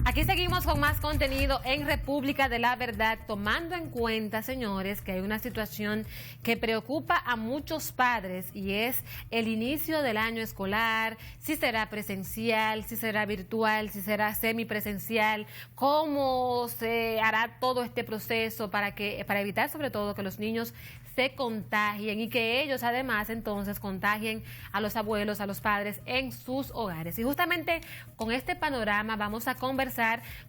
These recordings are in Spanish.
Aquí seguimos con más contenido en República de la Verdad, tomando en cuenta, señores, que hay una situación que preocupa a muchos padres y es el inicio del año escolar, si será presencial, si será virtual, si será semipresencial, cómo se hará todo este proceso para evitar sobre todo que los niños se contagien y que ellos además entonces contagien a los abuelos, a los padres en sus hogares. Y justamente con este panorama vamos a conversar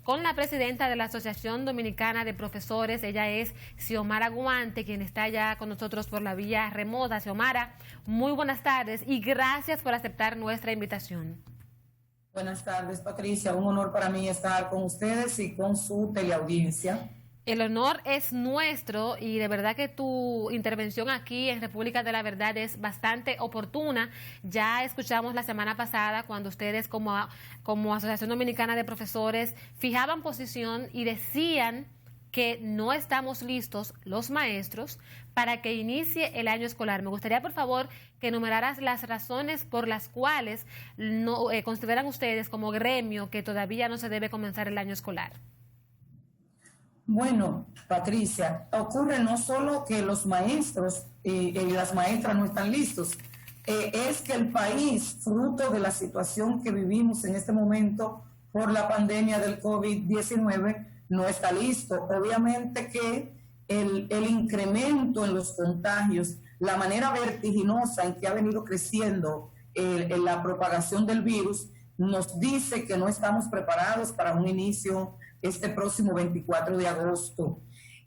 con la presidenta de la Asociación Dominicana de Profesores. Ella es Xiomara Guante, quien está ya con nosotros por la vía remota. Xiomara, muy buenas tardes y gracias por aceptar nuestra invitación. Buenas tardes, Patricia. Un honor para mí estar con ustedes y con su teleaudiencia. El honor es nuestro y de verdad que tu intervención aquí en República de la Verdad es bastante oportuna. Ya escuchamos la semana pasada cuando ustedes como Asociación Dominicana de Profesores fijaban posición y decían que no estamos listos los maestros para que inicie el año escolar. Me gustaría, por favor, que enumeraras las razones por las cuales no consideran ustedes como gremio que todavía no se debe comenzar el año escolar. Bueno, Patricia, ocurre no solo que los maestros y las maestras no están listos, es que el país, fruto de la situación que vivimos en este momento por la pandemia del COVID-19, no está listo. Obviamente que el incremento en los contagios, la manera vertiginosa en que ha venido creciendo la propagación del virus, nos dice que no estamos preparados para un inicio este próximo 24 de agosto.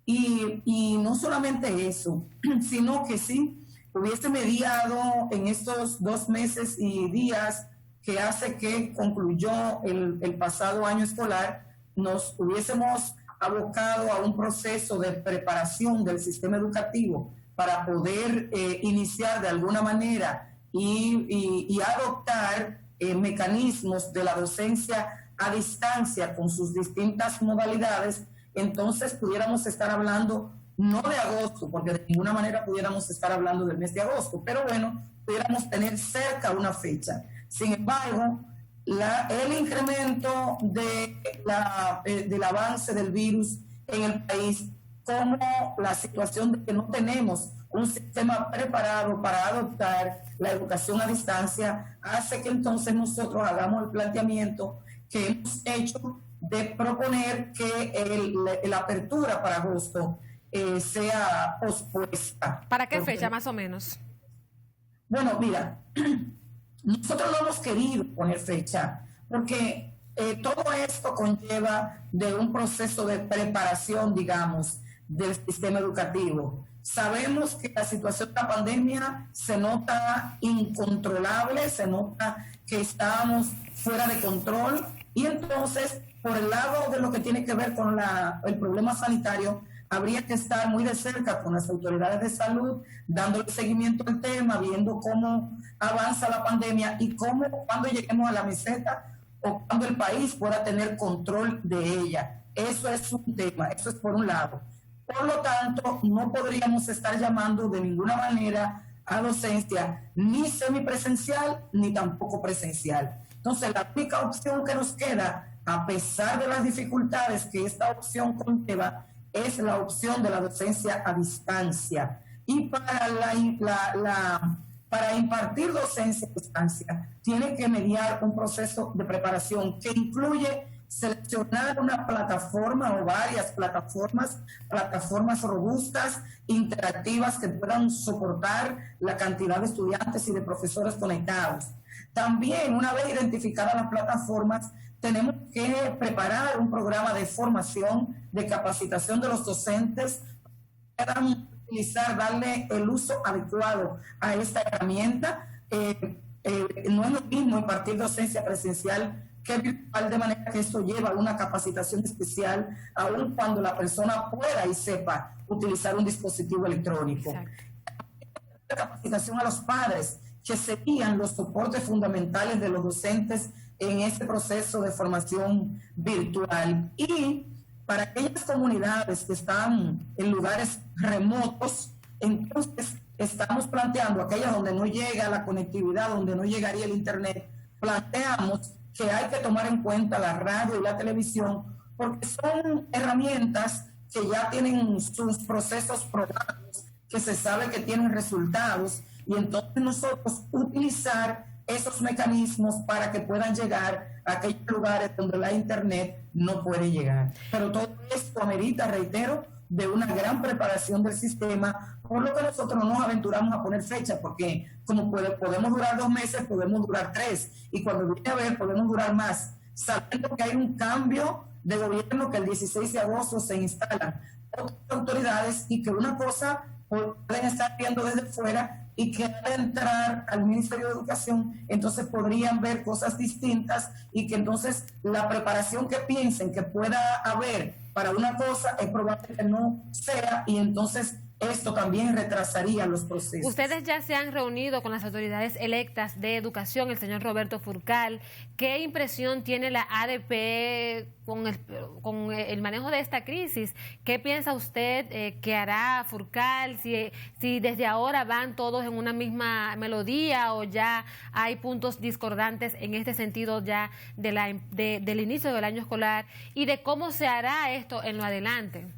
Y no solamente eso, sino que si hubiese mediado en estos 2 meses y días que hace que concluyó el pasado año escolar, nos hubiésemos abocado a un proceso de preparación del sistema educativo para poder iniciar de alguna manera y adoptar mecanismos de la docencia a distancia con sus distintas modalidades, entonces pudiéramos estar hablando no de agosto, porque de ninguna manera pudiéramos estar hablando del mes de agosto, pero bueno, pudiéramos tener cerca una fecha. Sin embargo, el incremento del avance del virus en el país, como la situación de que no tenemos un sistema preparado para adoptar la educación a distancia, hace que entonces nosotros hagamos el planteamiento que hemos hecho de proponer que la apertura para agosto sea pospuesta. ¿Para qué fecha más o menos? Bueno, mira, nosotros no hemos querido poner fecha porque todo esto conlleva de un proceso de preparación, digamos, del sistema educativo. Sabemos que la situación de la pandemia se nota incontrolable, se nota que estamos fuera de control y entonces, por el lado de lo que tiene que ver con el problema sanitario, habría que estar muy de cerca con las autoridades de salud, dándole seguimiento al tema, viendo cómo avanza la pandemia y cuando lleguemos a la meseta o cuando el país pueda tener control de ella. Eso es un tema, eso es por un lado. Por lo tanto, no podríamos estar llamando de ninguna manera a docencia ni semipresencial ni tampoco presencial. Entonces, la única opción que nos queda, a pesar de las dificultades que esta opción conlleva, es la opción de la docencia a distancia. Y para impartir docencia a distancia, tiene que mediar un proceso de preparación que incluye seleccionar una plataforma o varias plataformas robustas, interactivas, que puedan soportar la cantidad de estudiantes y de profesores conectados. También, una vez identificadas las plataformas, tenemos que preparar un programa de formación, de capacitación de los docentes, para utilizar, darle el uso adecuado a esta herramienta. No es lo mismo impartir docencia presencial que virtual, de manera que esto lleva a una capacitación especial, aun cuando la persona pueda y sepa utilizar un dispositivo electrónico. La capacitación a los padres, que serían los soportes fundamentales de los docentes en este proceso de formación virtual. Y para aquellas comunidades que están en lugares remotos, entonces estamos planteando aquellas donde no llega la conectividad, donde no llegaría el internet, planteamos que hay que tomar en cuenta la radio y la televisión, porque son herramientas que ya tienen sus procesos probados, que se sabe que tienen resultados, y entonces nosotros utilizar esos mecanismos para que puedan llegar a aquellos lugares donde la Internet no puede llegar. Pero todo esto amerita, reitero, de una gran preparación del sistema, por lo que nosotros no nos aventuramos a poner fecha, porque como podemos durar 2 meses, podemos durar 3, y cuando viene a ver, podemos durar más, sabiendo que hay un cambio de gobierno, que el 16 de agosto se instalan otras autoridades y que una cosa pueden estar viendo desde fuera y que al entrar al Ministerio de Educación, entonces podrían ver cosas distintas y que entonces la preparación que piensen que pueda haber para una cosa es probable que no sea, y entonces esto también retrasaría los procesos. Ustedes ya se han reunido con las autoridades electas de educación, el señor Roberto Furcal. ¿Qué impresión tiene la ADP con el manejo de esta crisis? ¿Qué piensa usted que hará Furcal? Si desde ahora van todos en una misma melodía o ya hay puntos discordantes en este sentido ya del inicio del año escolar, y de cómo se hará esto en lo adelante.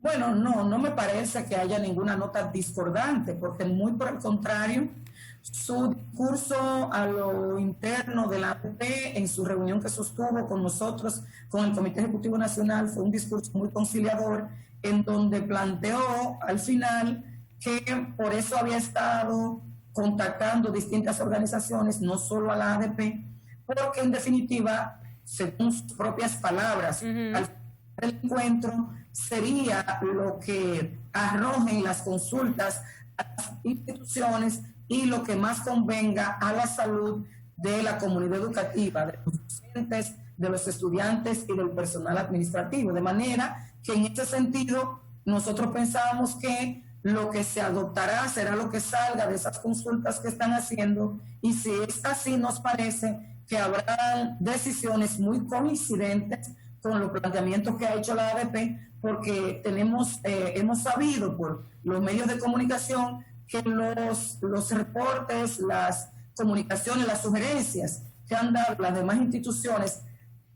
Bueno, no me parece que haya ninguna nota discordante, porque muy por el contrario, su discurso a lo interno de la ADP en su reunión que sostuvo con nosotros, con el Comité Ejecutivo Nacional, fue un discurso muy conciliador, en donde planteó al final que por eso había estado contactando distintas organizaciones, no solo a la ADP, porque en definitiva, según sus propias palabras, al el encuentro sería lo que arrojen las consultas a las instituciones y lo que más convenga a la salud de la comunidad educativa, de los docentes, de los estudiantes y del personal administrativo. De manera que en este sentido nosotros pensábamos que lo que se adoptará será lo que salga de esas consultas que están haciendo, y si es así, nos parece que habrá decisiones muy coincidentes con los planteamientos que ha hecho la ADP, porque hemos sabido por los medios de comunicación que los reportes, las comunicaciones, las sugerencias que han dado las demás instituciones,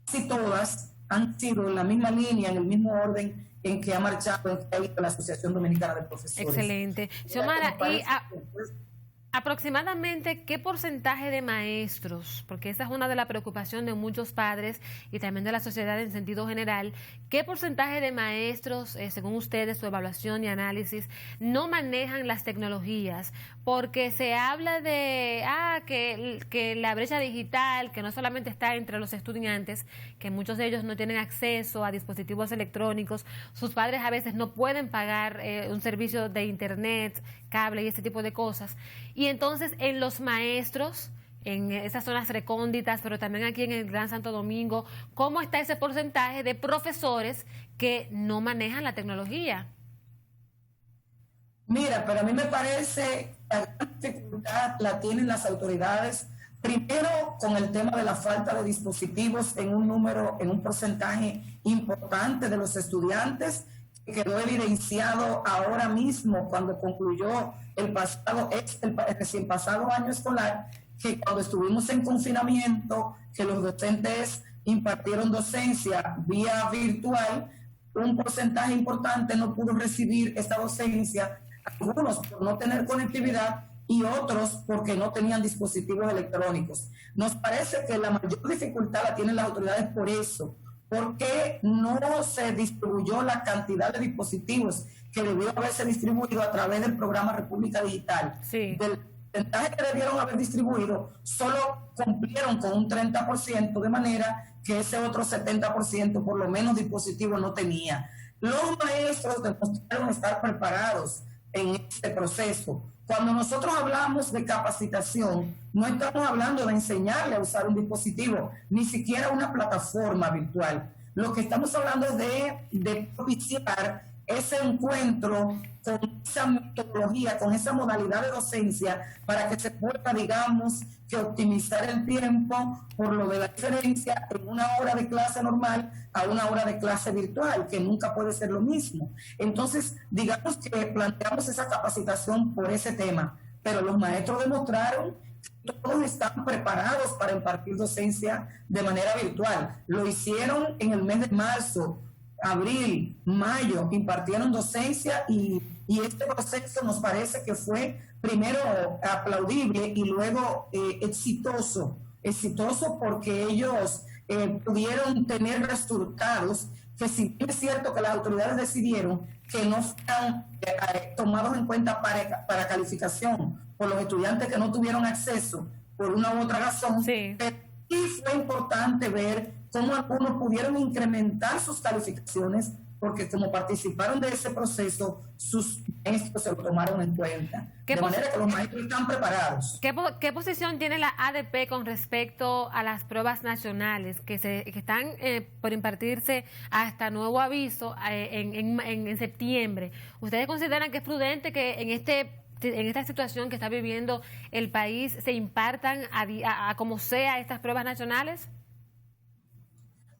casi todas han sido en la misma línea, en el mismo orden en que ha marchado, en que ha ido la Asociación Dominicana de Profesores. Excelente. Xiomara, aproximadamente, ¿qué porcentaje de maestros, porque esa es una de las preocupaciones de muchos padres y también de la sociedad en sentido general, qué porcentaje de maestros, según ustedes, su evaluación y análisis, no manejan las tecnologías? Porque se habla de que la brecha digital, que no solamente está entre los estudiantes, que muchos de ellos no tienen acceso a dispositivos electrónicos, sus padres a veces no pueden pagar un servicio de internet, cable y ese tipo de cosas. Y entonces en los maestros, en esas zonas recónditas, pero también aquí en el Gran Santo Domingo, ¿cómo está ese porcentaje de profesores que no manejan la tecnología? Mira, pero a mí me parece que la gran dificultad la tienen las autoridades, primero con el tema de la falta de dispositivos en un porcentaje importante de los estudiantes, que quedó evidenciado ahora mismo cuando concluyó el recién pasado año escolar, que cuando estuvimos en confinamiento, que los docentes impartieron docencia vía virtual, un porcentaje importante no pudo recibir esta docencia, algunos por no tener conectividad y otros porque no tenían dispositivos electrónicos. Nos parece que la mayor dificultad la tienen las autoridades por eso, porque no se distribuyó la cantidad de dispositivos que debió haberse distribuido a través del programa República Digital. Sí. Del porcentaje que debieron haber distribuido, solo cumplieron con un 30%, de manera que ese otro 70% por lo menos dispositivos no tenía. Los maestros demostraron estar preparados en este proceso. Cuando nosotros hablamos de capacitación, no estamos hablando de enseñarle a usar un dispositivo, ni siquiera una plataforma virtual. Lo que estamos hablando es de propiciar ese encuentro con esa metodología, con esa modalidad de docencia, para que se pueda, digamos, que optimizar el tiempo por lo de la diferencia en una hora de clase normal a una hora de clase virtual, que nunca puede ser lo mismo. Entonces, digamos que planteamos esa capacitación por ese tema, pero los maestros demostraron todos están preparados para impartir docencia de manera virtual. Lo hicieron en el mes de marzo, abril, mayo, impartieron docencia y este proceso nos parece que fue primero aplaudible y luego exitoso porque ellos pudieron tener resultados que, si bien es cierto que las autoridades decidieron que no fueran tomados en cuenta para calificación por los estudiantes que no tuvieron acceso por una u otra razón, sí. Pero sí fue importante ver cómo algunos pudieron incrementar sus calificaciones porque como participaron de ese proceso, sus maestros se lo tomaron en cuenta. De manera que los maestros están preparados. ¿Qué posición tiene la ADP con respecto a las pruebas nacionales que están por impartirse hasta nuevo aviso en septiembre? ¿Ustedes consideran que es prudente que en esta situación que está viviendo el país se impartan a como sea estas pruebas nacionales?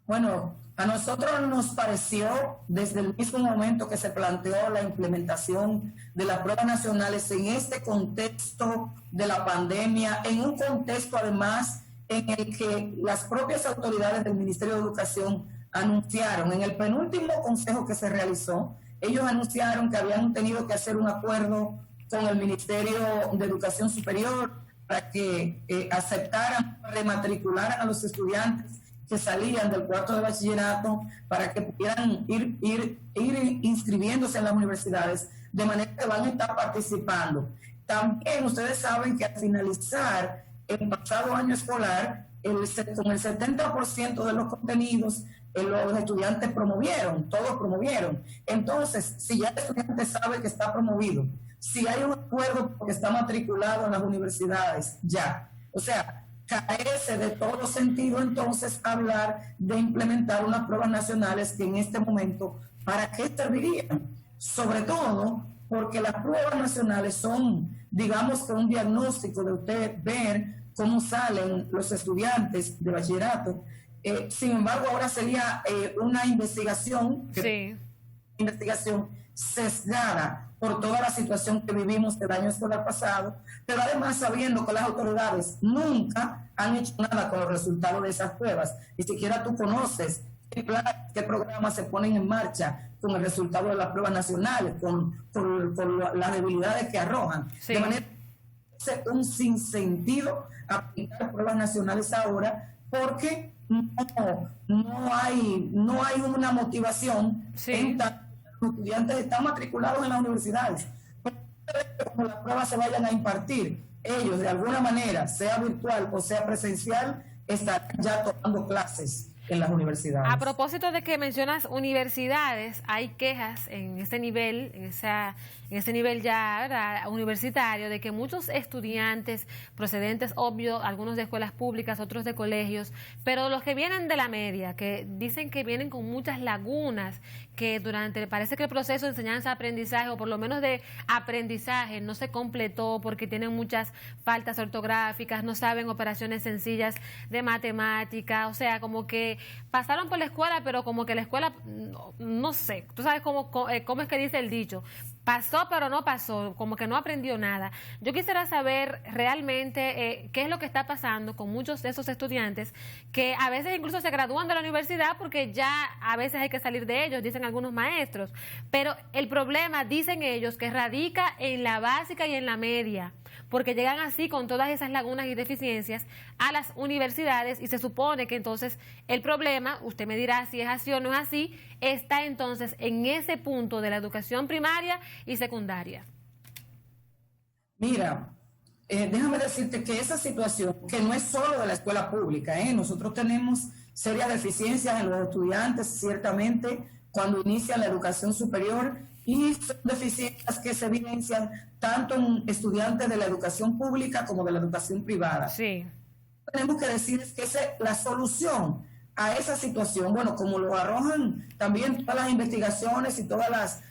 Bueno, a nosotros nos pareció, desde el mismo momento que se planteó la implementación de las pruebas nacionales en este contexto de la pandemia, en un contexto además en el que las propias autoridades del Ministerio de Educación anunciaron, en el penúltimo consejo que se realizó, ellos anunciaron que habían tenido que hacer un acuerdo con el Ministerio de Educación Superior para que aceptaran, rematricularan a los estudiantes que salían del cuarto de bachillerato para que pudieran ir inscribiéndose en las universidades, de manera que van a estar participando. También ustedes saben que al finalizar el pasado año escolar, con el 70% de los contenidos, los estudiantes todos promovieron. Entonces, si ya el estudiante sabe que está promovido, si hay un acuerdo porque está matriculado en las universidades, ya. O sea, carece de todo sentido entonces hablar de implementar unas pruebas nacionales que en este momento, ¿para qué servirían? Sobre todo porque las pruebas nacionales son, digamos, que un diagnóstico de usted ver cómo salen los estudiantes de bachillerato. Sin embargo, ahora sería una investigación sesgada por toda la situación que vivimos el año escolar pasado, pero además sabiendo que las autoridades nunca han hecho nada con los resultados de esas pruebas. Ni siquiera tú conoces qué programas se ponen en marcha con el resultado de las pruebas nacionales, con las debilidades que arrojan. Sí. De manera que es un sinsentido aplicar pruebas nacionales ahora porque no hay una motivación en los estudiantes están matriculados en las universidades. Como las pruebas se vayan a impartir, ellos de alguna manera, sea virtual o sea presencial, estarán ya tomando clases en las universidades. A propósito de que mencionas universidades, hay quejas en este nivel, en ese nivel ya, ¿verdad?, universitario, de que muchos estudiantes procedentes, obvio, algunos de escuelas públicas, otros de colegios, pero los que vienen de la media, que dicen que vienen con muchas lagunas, que parece que el proceso de enseñanza-aprendizaje, o por lo menos de aprendizaje, no se completó porque tienen muchas faltas ortográficas, no saben operaciones sencillas de matemática, o sea, como que pasaron por la escuela, pero como que la escuela, no sé, tú sabes cómo es que dice el dicho, pasó pero no pasó, como que no aprendió nada. Yo quisiera saber realmente qué es lo que está pasando con muchos de esos estudiantes que a veces incluso se gradúan de la universidad porque ya a veces hay que salir de ellos, dicen algunos maestros, pero el problema, dicen ellos, que radica en la básica y en la media, porque llegan así con todas esas lagunas y deficiencias a las universidades y se supone que entonces el problema, usted me dirá si es así o no es así, está entonces en ese punto de la educación primaria y secundaria. Mira, déjame decirte que esa situación, que no es solo de la escuela pública, nosotros tenemos serias deficiencias en los estudiantes, ciertamente, cuando inician la educación superior, y son deficiencias que se evidencian tanto en estudiantes de la educación pública como de la educación privada. Sí. Tenemos que decir que la solución a esa situación, bueno, como lo arrojan también todas las investigaciones y todas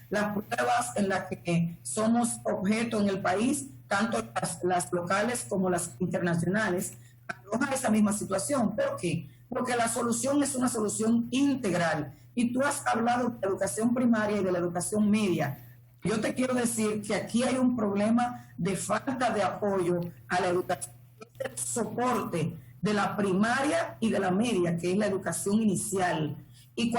las pruebas en las que somos objeto en el país, tanto las locales como las internacionales, arrojan esa misma situación. ¿Por qué? Porque la solución es una solución integral. Y tú has hablado de la educación primaria y de la educación media. Yo te quiero decir que aquí hay un problema de falta de apoyo a la educación el soporte de la primaria y de la media, que es la educación inicial. Y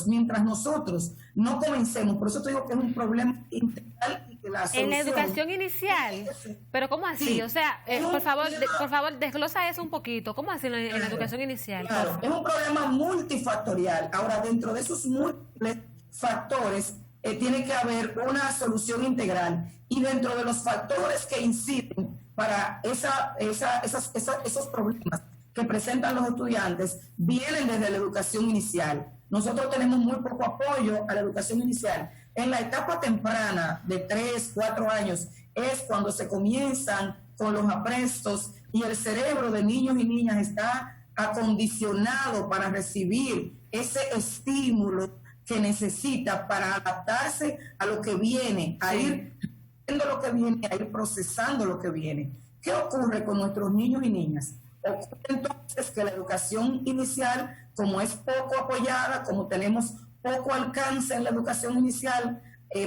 mientras nosotros no comencemos, por eso te digo que es un problema integral y que la solución... En la educación inicial, pero ¿cómo así? Sí, o sea, por favor, desglosa eso un poquito. ¿Cómo así en la educación inicial? Claro, es un problema multifactorial. Ahora, dentro de esos múltiples factores, tiene que haber una solución integral. Y dentro de los factores que inciden para esos problemas que presentan los estudiantes, vienen desde la educación inicial. Nosotros tenemos muy poco apoyo a la educación inicial. En la etapa temprana de 3, 4 años es cuando se comienzan con los aprestos y el cerebro de niños y niñas está acondicionado para recibir ese estímulo que necesita para adaptarse a lo que viene, a ir viendo lo que viene, a ir procesando lo que viene. ¿Qué ocurre con nuestros niños y niñas? Ocurre entonces que la educación inicial, como es poco apoyada, como tenemos poco alcance en la educación inicial,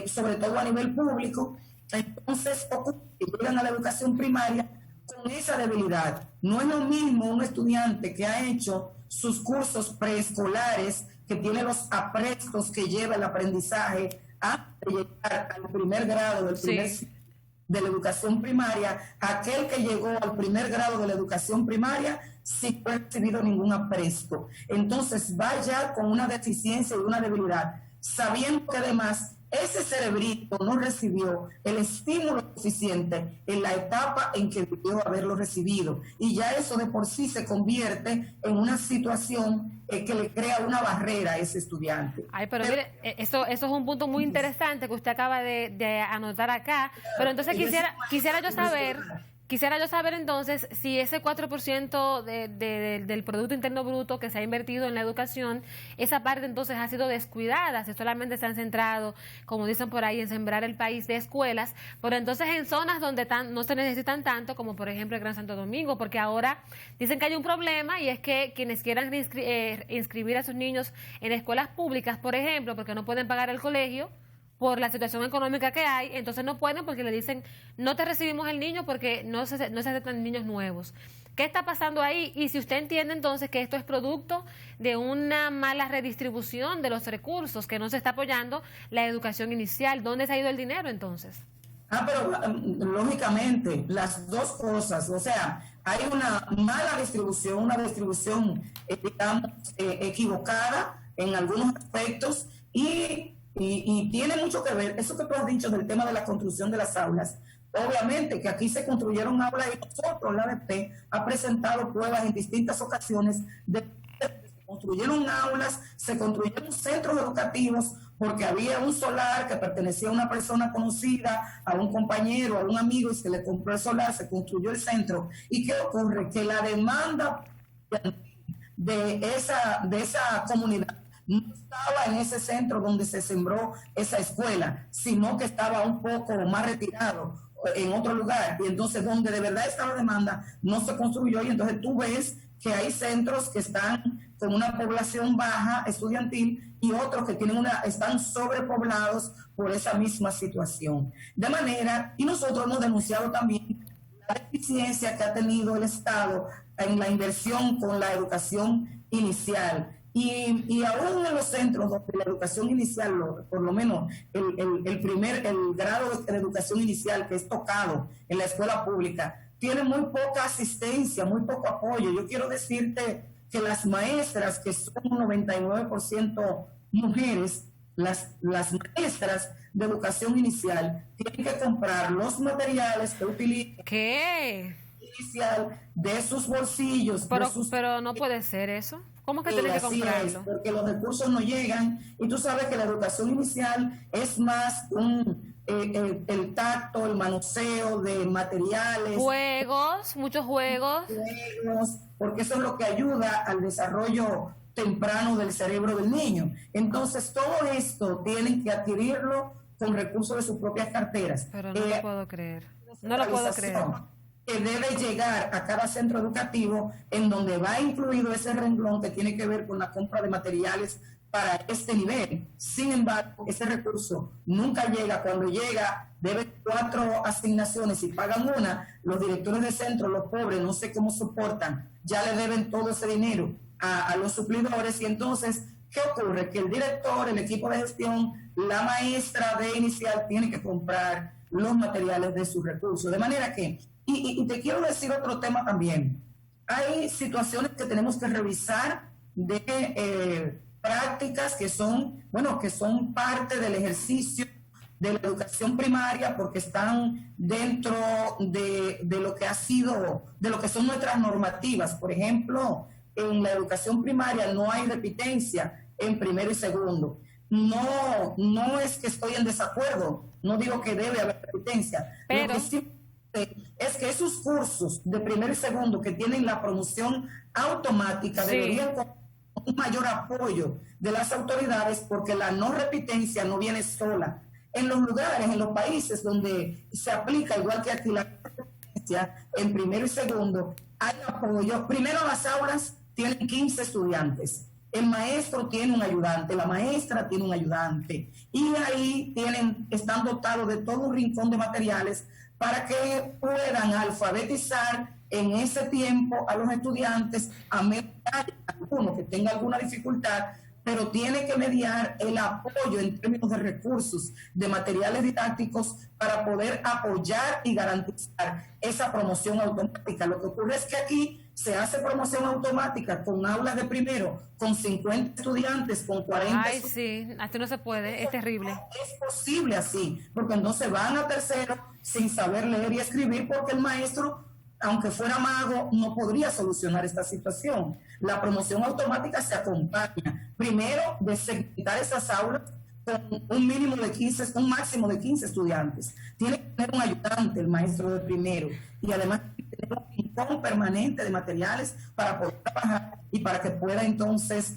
sobre todo a nivel público, entonces ocurre que llegan a la educación primaria con esa debilidad. No es lo mismo un estudiante que ha hecho sus cursos preescolares, que tiene los aprestos que lleva el aprendizaje a llegar al primer grado de la educación primaria, aquel que llegó al primer grado de la educación primaria sin haber recibido ningún apresto. Entonces va ya con una deficiencia y una debilidad, sabiendo que además ese cerebrito no recibió el estímulo suficiente en la etapa en que debió haberlo recibido. Y ya eso de por sí se convierte en una situación que le crea una barrera a ese estudiante. Ay, pero mire, eso es un punto muy interesante que usted acaba de anotar acá. Pero entonces quisiera yo saber entonces si ese 4% del Producto Interno Bruto que se ha invertido en la educación, esa parte entonces ha sido descuidada, si solamente se han centrado, como dicen por ahí, en sembrar el país de escuelas, pero entonces en zonas donde no se necesitan tanto, como por ejemplo el Gran Santo Domingo, porque ahora dicen que hay un problema y es que quienes quieran inscribir a sus niños en escuelas públicas, por ejemplo, porque no pueden pagar el colegio, por la situación económica que hay, entonces no pueden porque le dicen, no te recibimos el niño porque no se aceptan niños nuevos. ¿Qué está pasando ahí? Y si usted entiende entonces que esto es producto de una mala redistribución de los recursos, que no se está apoyando la educación inicial, ¿dónde se ha ido el dinero entonces? Pero lógicamente, las dos cosas, o sea, hay una mala distribución, una distribución, digamos, equivocada en algunos aspectos y tiene mucho que ver, eso que tú has dicho del tema de la construcción de las aulas. Obviamente que aquí se construyeron aulas y nosotros, la ADP, ha presentado pruebas en distintas ocasiones de que se construyeron aulas, se construyeron centros educativos, porque había un solar que pertenecía a una persona conocida, a un compañero, a un amigo, y se le compró el solar, se construyó el centro. ¿Y qué ocurre? Que la demanda de esa comunidad no estaba en ese centro donde se sembró esa escuela, sino que estaba un poco más retirado en otro lugar. Y entonces donde de verdad estaba la demanda, no se construyó. Y entonces tú ves que hay centros que están con una población baja estudiantil y otros que están sobrepoblados por esa misma situación. De manera, y nosotros hemos denunciado también la deficiencia que ha tenido el Estado en la inversión con la educación inicial. Y aún en los centros donde la educación inicial, por lo menos el grado de educación inicial que es tocado en la escuela pública, tiene muy poca asistencia, muy poco apoyo. Yo quiero decirte que las maestras, que son un 99% mujeres, las maestras de educación inicial tienen que comprar los materiales que utilizan. ¿Qué? Inicial de sus bolsillos. Pero no puede ser eso. ¿Cómo que tiene que comprarlo? Porque los recursos no llegan y tú sabes que la educación inicial es más el tacto, el manoseo de materiales. Muchos juegos. Porque eso es lo que ayuda al desarrollo temprano del cerebro del niño. Entonces todo esto tienen que adquirirlo con recursos de sus propias carteras. Pero no lo puedo creer. No lo puedo creer. Que debe llegar a cada centro educativo en donde va incluido ese renglón que tiene que ver con la compra de materiales para este nivel. Sin embargo, ese recurso nunca llega. Cuando llega, debe 4 asignaciones y pagan una, los directores de centro, los pobres, no sé cómo soportan, ya le deben todo ese dinero a los suplidores y entonces, ¿qué ocurre? Que el director, el equipo de gestión, la maestra de inicial tiene que comprar los materiales de sus recursos. De manera que, y te quiero decir otro tema también, hay situaciones que tenemos que revisar de prácticas que son, bueno, que son parte del ejercicio de la educación primaria porque están dentro de lo que ha sido, de lo que son nuestras normativas. Por ejemplo, en la educación primaria no hay repitencia en primero y segundo. No es que estoy en desacuerdo, no digo que debe haber repitencia, pero lo que sí es que esos cursos de primero y segundo que tienen la promoción automática deberían tener un mayor apoyo de las autoridades porque la no repitencia no viene sola. En los lugares, en los países donde se aplica, igual que aquí, la repitencia en primero y segundo, hay apoyo. Primero las aulas tienen 15 estudiantes. El maestro tiene un ayudante, la maestra tiene un ayudante. Y ahí están dotados de todo un rincón de materiales para que puedan alfabetizar en ese tiempo a los estudiantes, a mediar alguno que tenga alguna dificultad, pero tiene que mediar el apoyo en términos de recursos, de materiales didácticos, para poder apoyar y garantizar esa promoción automática. Lo que ocurre es que aquí se hace promoción automática con aulas de primero, con 50 estudiantes, con 40 Ay, sí, así no se puede, es terrible. Es posible así, porque entonces van a tercero sin saber leer y escribir, porque el maestro, aunque fuera mago, no podría solucionar esta situación. La promoción automática se acompaña, primero, de segmentar esas aulas con un mínimo de 15, un máximo de 15 estudiantes. Tiene que tener un ayudante, el maestro de primero, y además tener un rincón permanente de materiales para poder trabajar y para que pueda entonces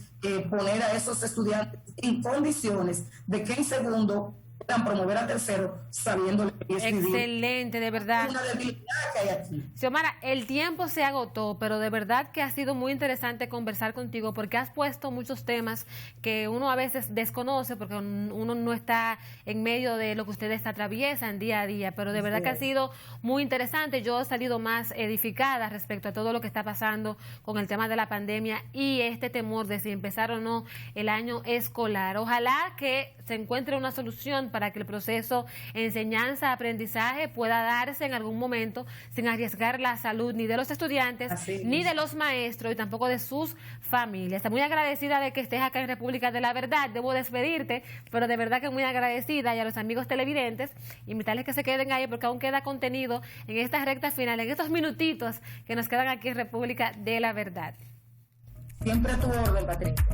poner a esos estudiantes en condiciones de que en segundo puedan promover a tercero sabiendo leer y escribir. Excelente, de verdad. Una debilidad que hay aquí. Xiomara, el tiempo se agotó, pero de verdad que ha sido muy interesante conversar contigo porque has puesto muchos temas que uno a veces desconoce porque uno no está en medio de lo que ustedes atraviesan día a día, pero de verdad que ha sido muy interesante. Yo he salido más edificada respecto a todo lo que está pasando con el tema de la pandemia y este temor de si empezar o no el año escolar. Ojalá que se encuentre una solución para que el proceso enseñanza-aprendizaje pueda darse en algún momento sin arriesgar la salud ni de los estudiantes, ni de los maestros y tampoco de sus familias. Estoy muy agradecida de que estés acá en República de la Verdad. Debo despedirte, pero de verdad que muy agradecida, y a los amigos televidentes, invitarles que se queden ahí porque aún queda contenido en esta recta final, en estos minutitos que nos quedan aquí en República de la Verdad. Siempre a tu orden, Patricia.